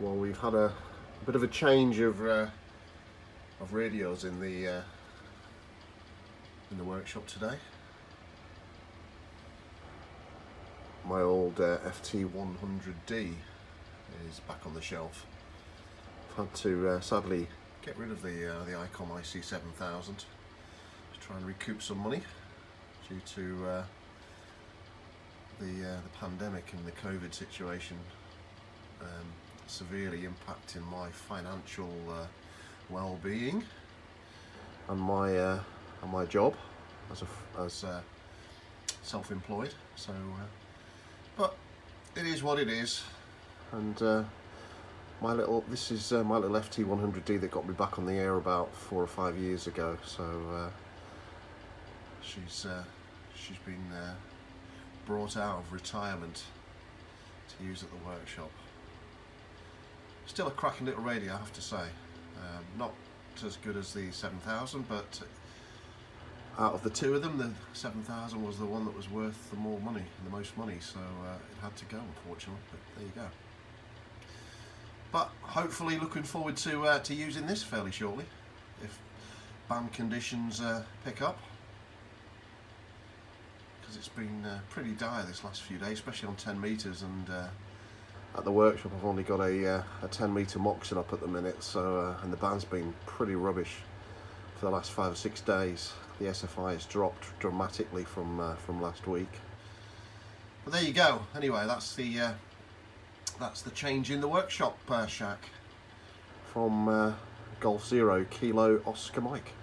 Well, we've had a bit of a change of radios in the workshop today. My old FT100D is back on the shelf. I've had to sadly get rid of the Icom IC7000 to try and recoup some money due to the pandemic and the COVID situation severely impacting my financial well-being and my job as self-employed. So, but it is what it is, and this is my little FT100D that got me back on the air about 4 or 5 years ago. So she's been brought out of retirement to use at the workshop. Still a cracking little radio, I have to say. Not as good as the 7000, but out of the two of them, the 7000 was the one that was worth the most money, so it had to go, unfortunately, but there you go. But hopefully looking forward to using this fairly shortly, if band conditions pick up, because it's been pretty dire this last few days, especially on 10 metres, and at the workshop I've only got a 10 metre Moxon up at the minute, so and the band's been pretty rubbish for the last 5 or 6 days. The SFI has dropped dramatically from last week. But there you go. Anyway, that's the change in the workshop shack from Golf Zero Kilo Oscar Mike.